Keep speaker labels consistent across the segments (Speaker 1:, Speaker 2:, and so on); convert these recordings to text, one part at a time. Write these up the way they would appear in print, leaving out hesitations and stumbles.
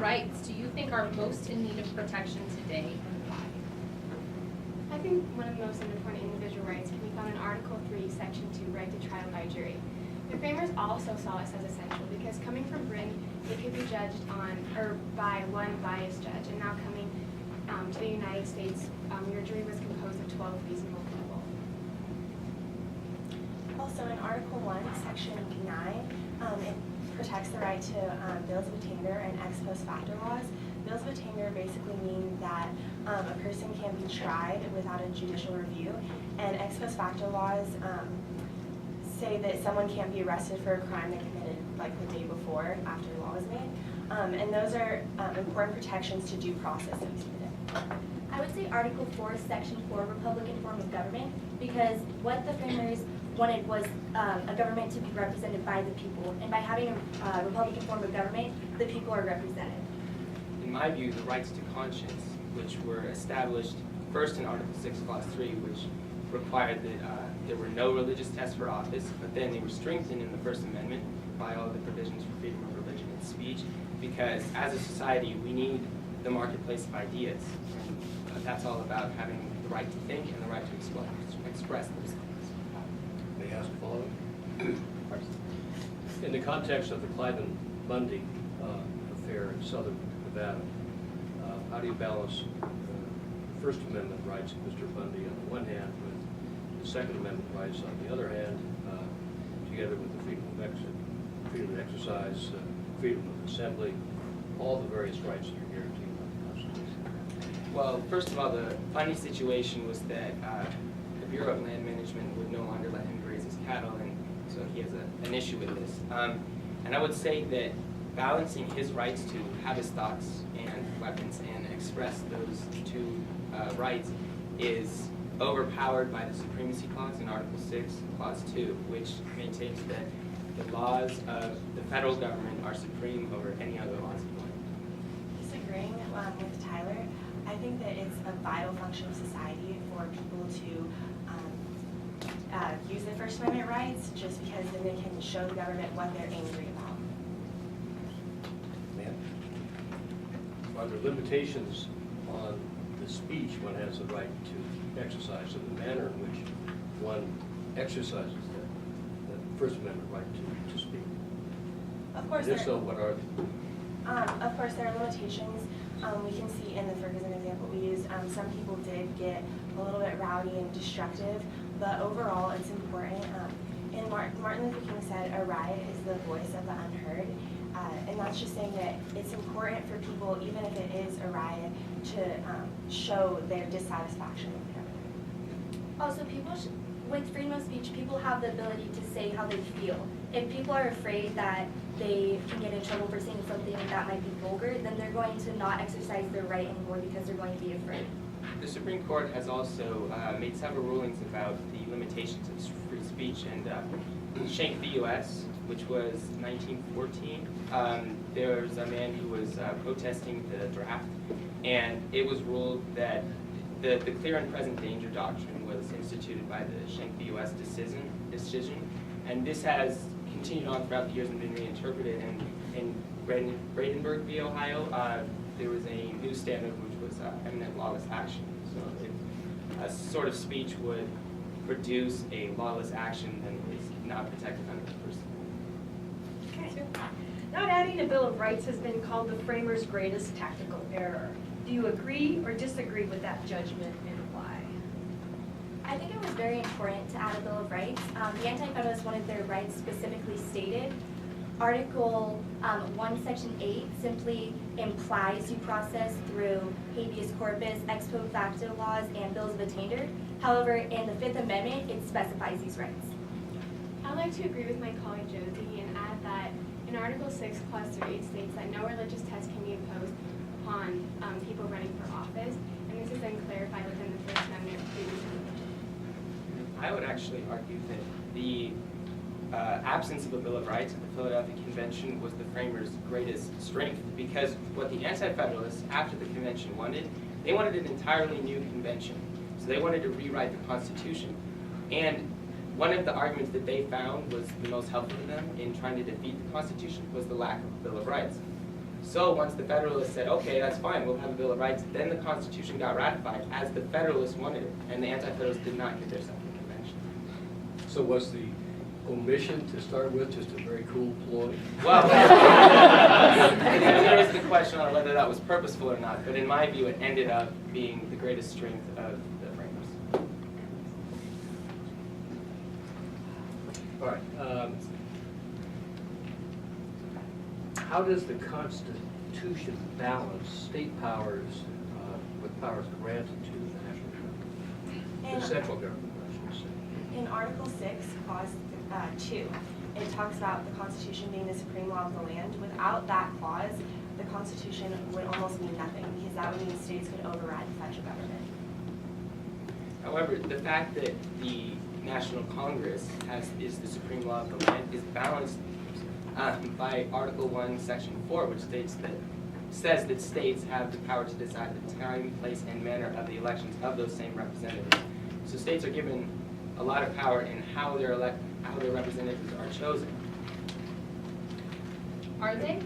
Speaker 1: rights do you think are most in need of protection today and why?
Speaker 2: I think one of the most important individual rights can be found in Article 3, Section 2, right to trial by jury. The framers also saw this as essential because coming from Britain, it could be judged by one biased judge, and now coming to the United States, your jury was composed of 12 reasonable people.
Speaker 3: Also in Article 1, Section 9, it protects the right to bills of attainder and ex post facto laws. Bills of attainder basically mean that a person can be tried without a judicial review, and ex post facto laws say that someone can't be arrested for a crime they committed like the day before after the law was made. And those are important protections to due process that we see today.
Speaker 4: I would say Article 4, Section 4, Republican form of government, because what the framers wanted was a government to be represented by the people, and by having a Republican form of government, the people are represented.
Speaker 5: In my view, the rights to conscience, which were established first in Article 6, Clause 3, which required that there were no religious tests for office, but then they were strengthened in the First Amendment by all the provisions for freedom of religion and speech, because as a society, we need the marketplace of ideas. And that's all about having the right to think and the right to express those things.
Speaker 6: May I ask a follow-up? In the context of the Cliven Bundy affair in southern Nevada, how do you balance First Amendment rights of Mr. Bundy on the one hand with the Second Amendment rights on the other hand, together with the freedom of exercise, freedom of assembly, all the various rights that are guaranteed by the Constitution?
Speaker 5: Well, first of all, the funny situation was that the Bureau of Land Management would no longer let him graze his cattle, and so he has an issue with this. And I would say that balancing his rights to have his thoughts and weapons and express those two rights is overpowered by the Supremacy Clause in Article 6, Clause 2, which maintains that the laws of the federal government are supreme over any other laws of the land.
Speaker 3: Disagreeing with Tyler, I think that it's a vital function of society for people to use their First Amendment rights, just because then they can show the government what they're angry about.
Speaker 6: Ma'am? Are there limitations on the speech one has the right to exercise, and the manner in which one exercises that First Amendment right to speak?
Speaker 3: Of course,
Speaker 6: If so, what are they?
Speaker 3: of course, there are limitations. We can see in the Ferguson example we used, some people did get a little bit rowdy and destructive, but overall it's important. And Martin Luther King said a riot is the voice of the unheard, and that's just saying that it's important for people, even if it is a riot, to show their dissatisfaction with the government.
Speaker 4: Also, with freedom of speech, people have the ability to say how they feel. If people are afraid that they can get in trouble for saying something that might be vulgar, then they're going to not exercise their right anymore because they're going to be afraid.
Speaker 5: The Supreme Court has also made several rulings about the limitations of free speech, and Schenck v. U.S., which was 1914, there was a man who was protesting the draft, and it was ruled that the clear and present danger doctrine was instituted by the Schenck v. U.S. decision, and this has continued on throughout the years and been reinterpreted. And in Brandenburg v. Ohio, there was a new standard which was eminent lawless action. So if a sort of speech would produce a lawless action, then it's not protected under the First Amendment.
Speaker 7: Okay. Not adding a Bill of Rights has been called the framers' greatest tactical error. Do you agree or disagree with that judgment, and why?
Speaker 4: I think it was very important to add a Bill of Rights. The Anti-Federalists wanted their rights specifically stated. Article 1, Section 8 simply implies due process through habeas corpus, ex post facto laws, and bills of attainder. However, in the Fifth Amendment, it specifies these rights.
Speaker 2: I'd like to agree with my colleague Josie and add that in Article 6, Clause 3, it states that no religious test can be imposed upon people running for office, and this has been clarified within the First Amendment previously.
Speaker 5: I would actually argue that the absence of a Bill of Rights at the Philadelphia Convention was the framers' greatest strength, because what the Anti-Federalists after the convention wanted, they wanted an entirely new convention. So they wanted to rewrite the Constitution. And one of the arguments that they found was the most helpful to them in trying to defeat the Constitution was the lack of a Bill of Rights. So once the Federalists said, okay, that's fine, we'll have a Bill of Rights, then the Constitution got ratified as the Federalists wanted it, and the Anti-Federalists did not get their second convention.
Speaker 6: So was the omission to start with just a very cool ploy?
Speaker 5: Well, there is the question on whether that was purposeful or not, but in my view, it ended up being the greatest strength of the framers.
Speaker 6: All right. How does the Constitution balance state powers with powers granted to the national government? The central government, I should say.
Speaker 3: In Article 6, Clause 2, it talks about the Constitution being the supreme law of the land. Without that clause, the Constitution would almost mean nothing, because that would mean states could override the federal government.
Speaker 5: However, the fact that the National Congress is the supreme law of the land is balanced by Article 1, Section 4, which says that states have the power to decide the time, place, and manner of the elections of those same representatives. So states are given a lot of power in how their representatives are chosen.
Speaker 1: Are they?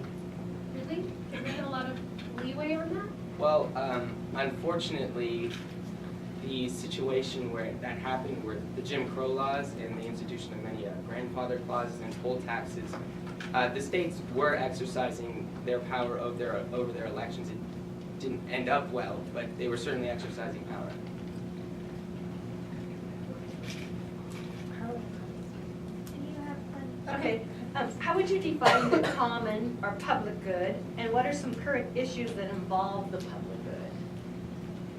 Speaker 1: Really? Is there a lot of leeway on that?
Speaker 5: Well, unfortunately, the situation where that happened, where the Jim Crow laws and the institution of many grandfather clauses and poll taxes, the states were exercising their power over their elections. It didn't end up well, but they were certainly exercising power.
Speaker 7: Okay, how would you define the common or public good, and what are some current issues that involve the public good?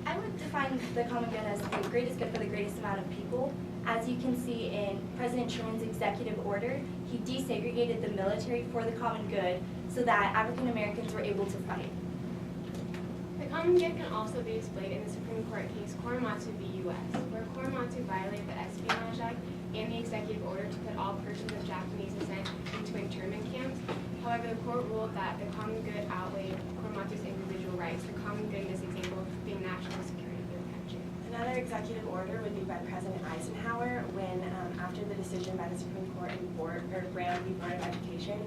Speaker 4: I would define the common good as the greatest good for the greatest amount of people. As you can see in President Truman's executive order, he desegregated the military for the common good so that African Americans were able to fight.
Speaker 2: The common good can also be displayed in the Supreme Court case Korematsu v. U.S., where Korematsu violated the Espionage Act and the executive order to put all persons of Japanese descent into internment camps. However, the court ruled that the common good outweighed Korematsu's individual rights, the common good in this example being national security of the country.
Speaker 3: Another executive order would be by President Eisenhower when, after the decision by the Supreme Court in Brown v. Board of Education,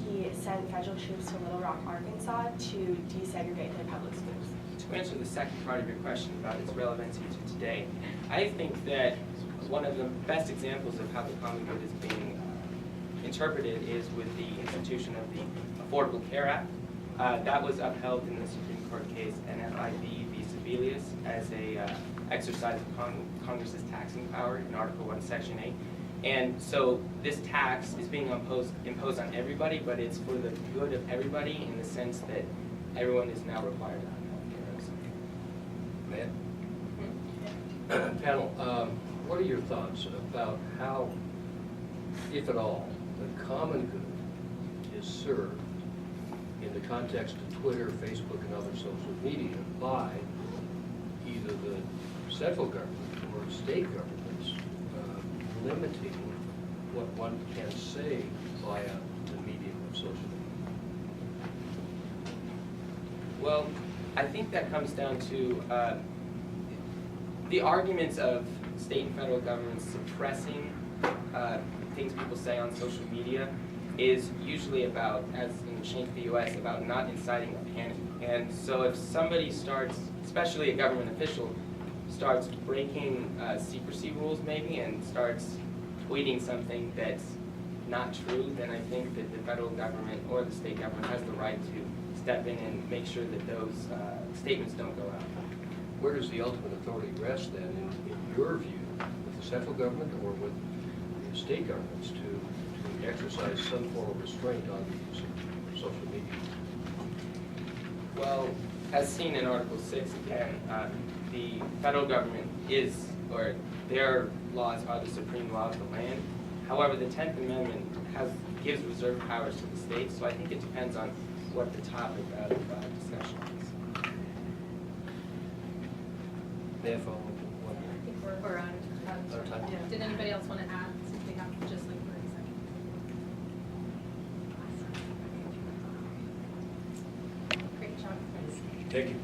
Speaker 3: he sent federal troops to Little Rock, Arkansas to desegregate their public schools.
Speaker 5: To answer the second part of your question about its relevancy to today, I think that one of the best examples of how the common good is being interpreted is with the institution of the Affordable Care Act. That was upheld in the Supreme Court case NFIB v. Sebelius as a exercise of Congress's taxing power in Article 1, Section 8. And so this tax is being imposed on everybody, but it's for the good of everybody in the sense that everyone is now required to have health care.
Speaker 6: Matt? Panel, what are your thoughts about how, if at all, the common good is served in the context of Twitter, Facebook, and other social media by either the central government or state governments limiting what one can say via the medium of social media?
Speaker 5: Well, I think that comes down to the arguments of state and federal governments suppressing things people say on social media is usually about, as in Schenck v. U.S., about not inciting a panic. And so if somebody starts, especially a government official, starts breaking secrecy rules maybe and starts tweeting something that's not true, then I think that the federal government or the state government has the right to step in and make sure that those statements don't go out.
Speaker 6: Where does the ultimate authority rest then, in your view, with the central government or with the state governments to exercise some form of restraint on the use of social media?
Speaker 5: Well, as seen in Article 6 again, the federal government is, or their laws are the supreme law of the land. However, the 10th Amendment gives reserved powers to the states, so I think it depends on what the topic of discussion is.
Speaker 6: May I follow up?
Speaker 1: I think we're out of time.
Speaker 6: time?
Speaker 1: Did anybody else want to add, since we have just like 30 seconds? Great job, guys.
Speaker 6: Thank you.